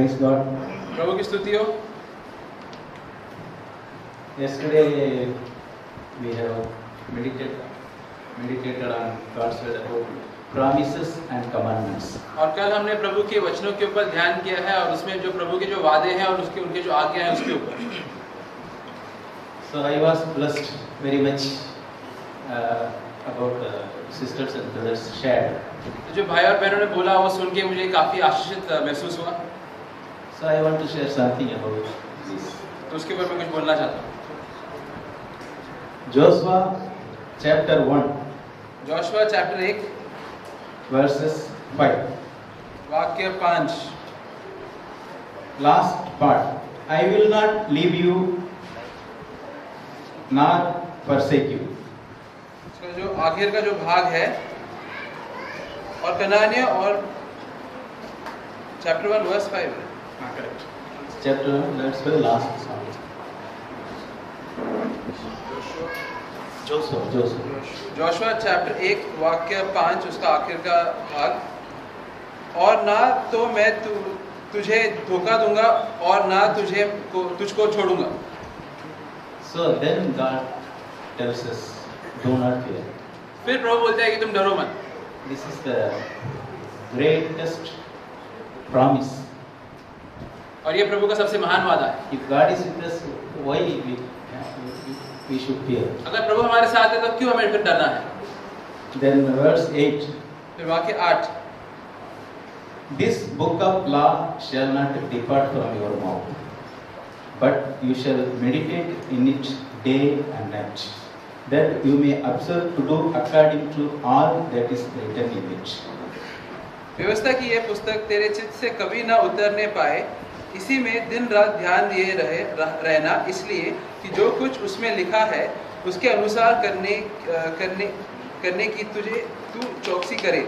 Praise God. प्रभु की स्तुति हो। Yesterday we have meditated on God's word about promises and commandments. और कल हमने प्रभु के वचनों के ऊपर ध्यान किया है और उसमें जो प्रभु के जो वादे हैं और उसके उनके जो आज्ञा हैं उसके ऊपर। So I was blessed very much about sisters and brothers shared. तो जो भाई और बहनों ने बोला वो सुन के मुझे काफी आशीषित महसूस हुआ। So I want to share something about this. तो उसके ऊपर मैं कुछ बोलना चाहता हूँ। Joshua chapter 1 Joshua chapter 1 verses 5. वाक्य 5। Last part. I will not leave you nor forsake you. इसका जो आखिर का जो भाग है और कनानियों और चैप्टर 1 वर्स 5 है। हाँ correct. Chapter 1 that's the last song. Joshua. Joshua chapter 1 वाक्य 5 उसका आखिर का भाग। और ना तो मैं तुझे धोखा दूंगा और ना तुझको छोड़ूंगा। So then God tells us, do not fear. फिर प्रभु बोलता है कि तुम डरो मत। This is the greatest promise. और ये प्रभु का सबसे महान वादा है। If God is with us, why we should fear? अगर प्रभु हमारे साथ है तब क्यों हमें फिर डरना है? Then verse 8. फिर वाक्य 8। This book of law shall not depart from your mouth, but you shall meditate in it day and night, that you may observe to do according to all that is written in it. व्यवस्था की यह पुस्तक तेरे चित्त से कभी ना उतरने पाए, इसी में दिन रात ध्यान दिए रहना, इसलिए कि जो कुछ उसमें लिखा है उसके अनुसार करने की तू चौकसी करे।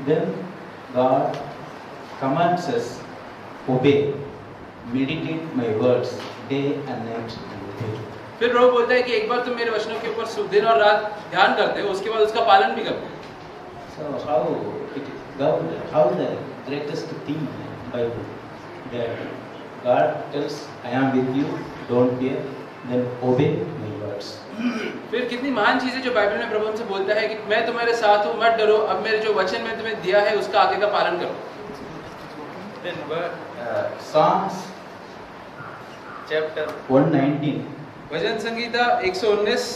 Then God commands us, obey, meditate my words day and night. फिर प्रभु बोलता है कि एक बार तुम मेरे वचनों के ऊपर दिन और रात ध्यान करते हो, उसके बाद उसका पालन भी करते हो। So how the greatest thing in Bible that God tells, I am with you, don't fear, then obey my words. फिर कितनी महान चीज है जो बाइबल में प्रभु हमसे बोलता है कि मैं तुम्हारे साथ हूँ, मत डरो, अब मेरे जो वचन में तुम्हें दिया है उसका आगे का पालन करो। Then Psalms chapter 119. भजन संगीता 119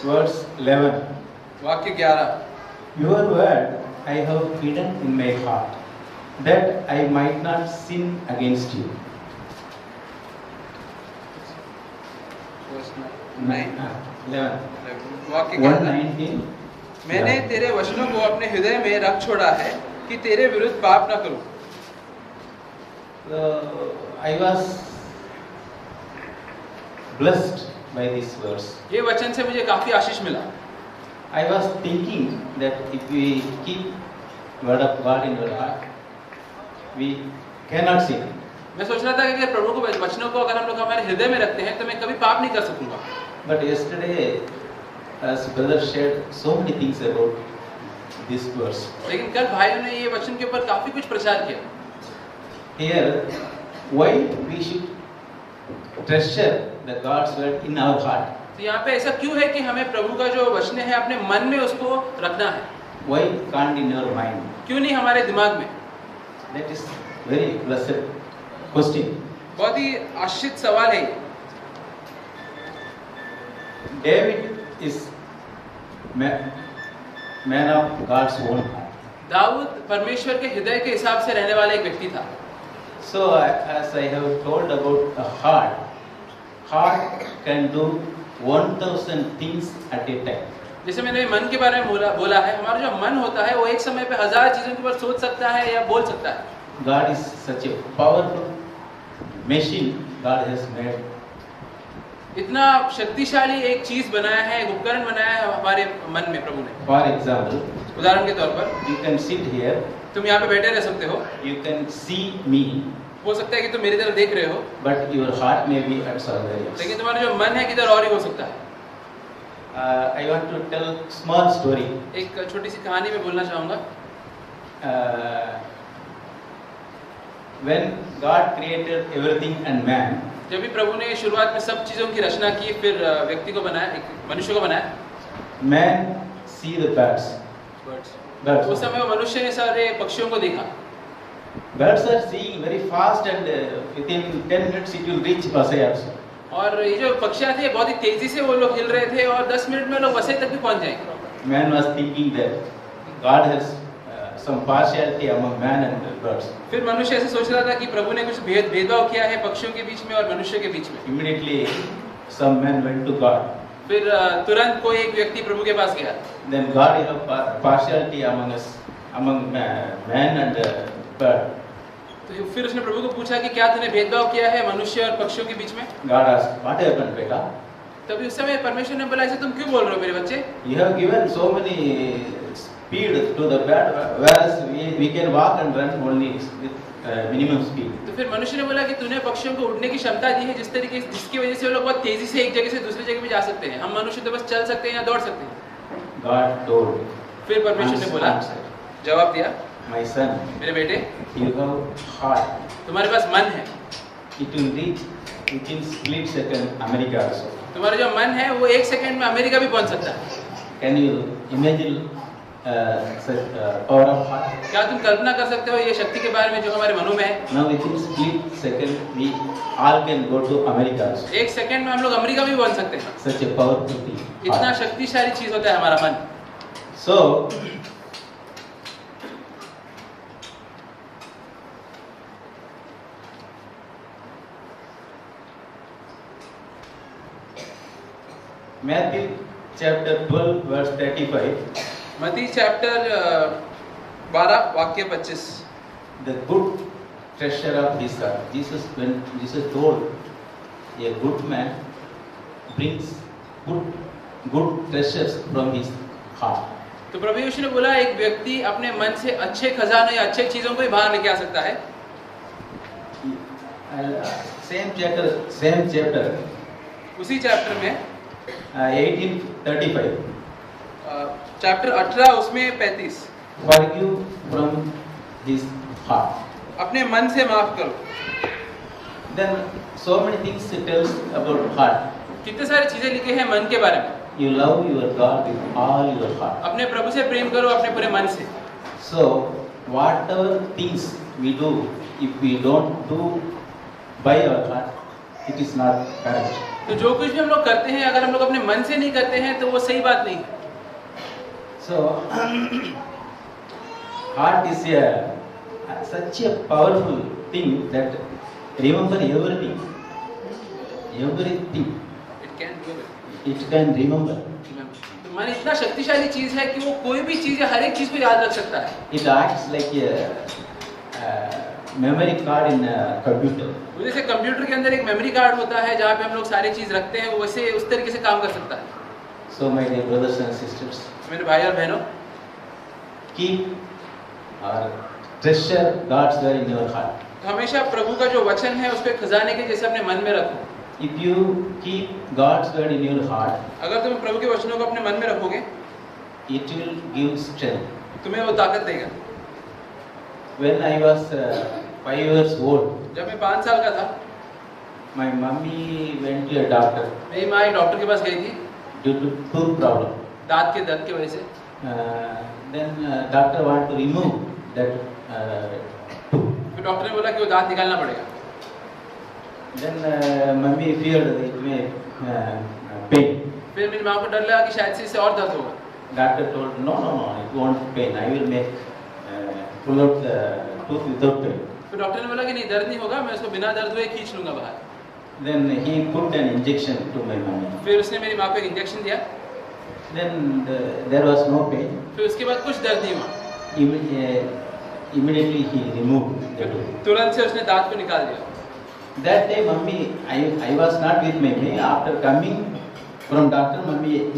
verse 11. वाक्य 11। Your word I have hidden in my heart, that I might not sin against you. 11. वाक्य 11। 119. मैंने तेरे वचनों को अपने हृदय में रख छोड़ा है कि तेरे विरुद्ध पाप न करूं। I was blessed by this verse. ये वचन से मुझे काफी आशीष मिला। I was thinking that if we keep word of God in our heart, we cannot sin. मैं सोच रहा था कि अगर प्रभु को वचनों को अगर हम लोग हमारे हृदय में रखते हैं तो मैं कभी पाप नहीं कर सकूंगा। But yesterday, as brother shared so many things about this verse. लेकिन कल भाइयों ने ये वचन के ऊपर काफी कुछ प्रचार किया। Here, why we should treasure the God's word in our heart? तो यहाँ पे ऐसा क्यों है कि हमें प्रभु का जो वचन है अपने मन में उसको रखना है? Why can't in your mind? क्यों नहीं हमारे दिमाग में? That is very blessed question. बहुत ही आशीषित सवाल है। David is man of God's own heart. Dawood परमेश्वर के हृदय के हिसाब से रहने वाला एक व्यक्ति था। So as I have told about a heart can do 1000 things at a time. जैसे मैंने मन के बारे में बोला है, हमारा जो मन होता है वो एक समय पे 1000 चीजों के ऊपर सोच सकता है या बोल सकता है। God is such a powerful machine God has made. इतना शक्तिशाली एक चीज बनाया है, एक उपकरण बनाया है हमारे मन में प्रभु ने। For example, उदाहरण के तौर पर you can sit here, तुम यहाँ पे बैठे रह सकते हो, you can see me, हो सकता है कि तुम मेरी तरफ देख रहे हो, but your heart may be at somewhere else. लेकिन तुम्हारा जो मन है किधर और ही हो सकता है। I want to tell small story. एक छोटी सी कहानी में बोलना चाहूँगा। when God created everything and man, जब भी प्रभु ने शुरुआत में सब चीजों की रचना की, फिर व्यक्ति को बनाया, एक मनुष्य को बनाया, man see the birds. Birds. उस समय वो मनुष्य ने सारे पक्षियों को देखा। Birds are seeing very fast and within 10 minutes it will reach Vasai also. और ये जो पक्षियाँ थे बहुत ही तेजी से वो लोग हिल रहे थे और 10 मिनट में लोग वसई तक भी पहुंच जाएंगे। Man was thinking that God has some partiality among man and birds. फिर मनुष्य ऐसे सोच रहा था कि प्रभु ने कुछ भेदभाव किया है पक्षियों के बीच में और मनुष्य के बीच में। Immediately some men went to God. फिर तुरंत कोई एक व्यक्ति प्रभु के पास गया। Then God, you have partiality among us, among man and bird. तो फिर उसने प्रभु को पूछा कि क्या तूने भेदभाव किया है मनुष्य और पक्षियों के बीच में? God asked, what happened, beta? तभी उस समय परमेश्वर ने बोला ऐसे तुम क्यों बोल रहे हो मेरे बच्चे? You have given so many speed to the bird, whereas we can walk and run only with minimum speed. तो फिर मनुष्य ने बोला कि तूने पक्षियों को उड़ने की क्षमता दी है जिसकी वजह से वो लोग बहुत तेजी से एक जगह से दूसरी जगह पे जा सकते हैं। हम मनुष्य तो बस चल सकते हैं या दौड़ सकते हैं। God told. फिर परमेश्वर ने बोला, जवाब दिया, My son, मेरे बेटे, you have heart. तुम्हारे पास मन है। It will reach within split second America also. तुम्हारा जो मन है वो 1 सेकंड में अमेरिका भी पहुंच सकता है। Can you imagine such power of heart? क्या तुम कल्पना कर सकते हो ये शक्ति के बारे में जो हमारे मनों में है? Now within split second we all can go to America also. 1 second में हम लोग अमेरिका भी पहुंच सकते हैं। Such a powerful thing. इतना शक्तिशाली चीज होता है हमारा मन। So Matthew chapter 12 verse 35. मत्ती चैप्टर 12 वाक्य 25। The good treasure of his heart. When Jesus told a good man brings good treasures from his heart. तो प्रभु यीशु ने बोला एक व्यक्ति अपने मन से अच्छे खजाने या अच्छे चीजों को ही बाहर लेके आ सकता है। Same chapter. उसी चैप्टर में 18:35. चैप्टर 18 उसमें 35। Forgive from his heart. अपने मन से माफ करो। Then so many things it tells about heart. कितने सारी चीजें लिखे हैं मन के बारे में। You love your God with all your heart. अपने प्रभु से प्रेम करो अपने पूरे मन से। So whatever things we do, if we don't do by our heart, it is not correct. तो जो कुछ भी हम लोग करते हैं अगर हम लोग अपने मन से नहीं करते हैं तो वो सही बात नहीं। So heart is such a powerful thing that remember everything. Everything. It can remember. तो मन इतना शक्तिशाली चीज है कि वो कोई भी चीज हर एक चीज को याद रख सकता है। It acts like a memory card in a computer. जैसे कंप्यूटर के अंदर एक मेमोरी कार्ड होता है जहाँ पे हम लोग सारी चीज रखते हैं, वो वैसे उस तरीके से काम कर सकता है। So my dear brothers and sisters, मेरे भाई और बहनों, keep or treasure God's word in your heart. तो हमेशा प्रभु का जो वचन है उसको खजाने के जैसे अपने मन में रखो। If you keep God's word in your heart, अगर तुम प्रभु के वचनों को अपने मन में रखोगे, it will give strength. तुम्हें वो ताकत देगा। When I was 5 years old, जब मैं 5 साल का था, my mummy went to a doctor मेरी माँ एक डॉक्टर के पास गई थी due to tooth problem. दांत के दर्द की वजह से। Then doctor want to remove that tooth. फिर डॉक्टर ने बोला कि वो दांत निकालना पड़ेगा। Then mummy feared it may pain. फिर मेरी माँ को डर लगा कि शायद से इससे और दर्द होगा। Doctor told no, it won't pain. I will make pull out the tooth without pain. फिर डॉक्टर ने बोला कि नहीं दर्द नहीं होगा, मैं उसको बिना दर्द हुए खींच लूंगा बाहर। Then he put an injection to my mummy. फिर उसने मेरी माँ को एक इंजेक्शन दिया। Then there was no pain. फिर उसके बाद कुछ दर्द नहीं हुआ। Immediately he removed the tooth. तुरंत से उसने दांत को निकाल दिया। That day, mummy, I was not with my mummy. After coming from doctor,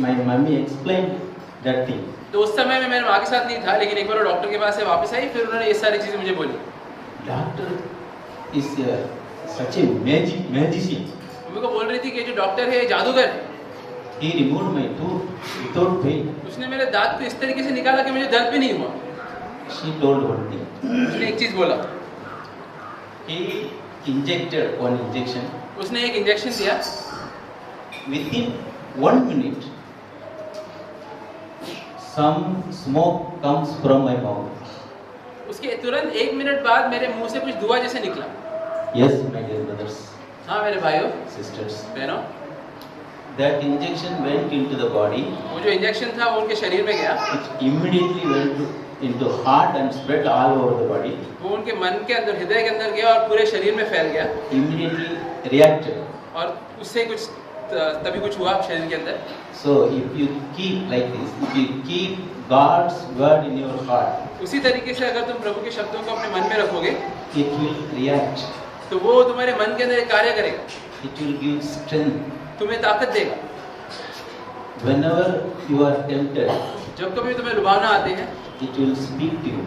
my mummy explained that thing. तो उस समय में मेरे माँ के साथ नहीं था, लेकिन एक बार वो डॉक्टर के पास से वापस आई, फिर उन्होंने ये सारी चीजें मुझे बोली। Doctor is such a magician. Mummy को बोल रही थी कि जो डॉक्टर है जादूगर है। He removed my tooth without pain. उसने मेरे दांत को इस तरीके से निकाला कि मुझे दर्द भी नहीं हुआ। She told one thing. उसने एक चीज बोला, He injected one injection. उसने एक इंजेक्शन दिया, Within 1 minute, some smoke comes from my mouth. उसके तुरंत 1 मिनट बाद मेरे मुंह से कुछ धुआं जैसे निकला। Yes, my dear brothers, हाँ मेरे भाइयों sisters. बहनों, That injection went into the body. वो जो इंजेक्शन था वो उनके शरीर में गया, It immediately went into heart and spread all over the body. वो उनके मन के अंदर, हृदय के अंदर गया और पूरे शरीर में फैल गया, Immediately reacted. और उससे कुछ तभी कुछ हुआ शरीर के अंदर। So if you keep like this, if you keep God's word in your heart, उसी तरीके से अगर तुम प्रभु के शब्दों को अपने मन में रखोगे it will react. तो वो तुम्हारे मन के अंदर एक कार्य करेगा, It will give strength. तुम्हें ताकत देगा। Whenever you are tempted, जब कभी तुम्हें लुभावना आते हैं, it will speak to you.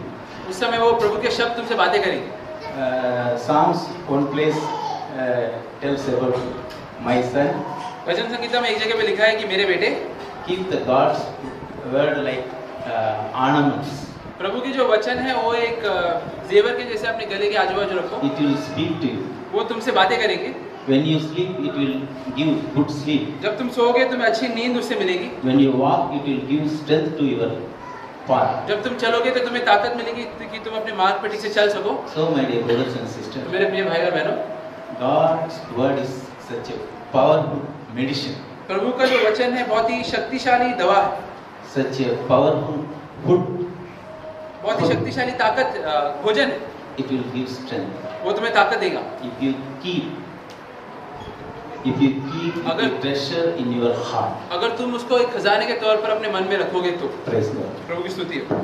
उस समय वो प्रभु के शब्द तुमसे बातें करेंगे। Psalms, one place tells about my son. भजन संगीता में एक जगह पे लिखा है कि मेरे बेटे, Keep the God's word like ornaments. प्रभु की जो वचन है वो एक जेवर के जैसे अपने गले के आजू बाजू रखो, It will speak to you. वो तुमसे बातें करेंगे। When you sleep, it will give good sleep. जब तुम सोओगे तुम्हें अच्छी नींद उससे मिलेगी, When you walk, it will give strength to your path. जब तुम चलोगे तो तुम्हें ताकत मिलेगी कि तुम अपने मार्ग पर ठीक से चल सको। So, my dear brothers and तो sisters, मेरे प्रिय भाई और बहनों, God's word is such a powerful medicine, प्रभु का जो वचन है बहुत ही शक्तिशाली दवा है, such a powerful food. बहुत ही शक्तिशाली ताकत भोजन है, It will give strength. वो तुम्हें ताकत देगा। If you keep the treasure in your heart. अगर तुम उसको एक खजाने के तौर पर अपने मन में रखोगे तो। Praise God. प्रभु की स्तुति हो।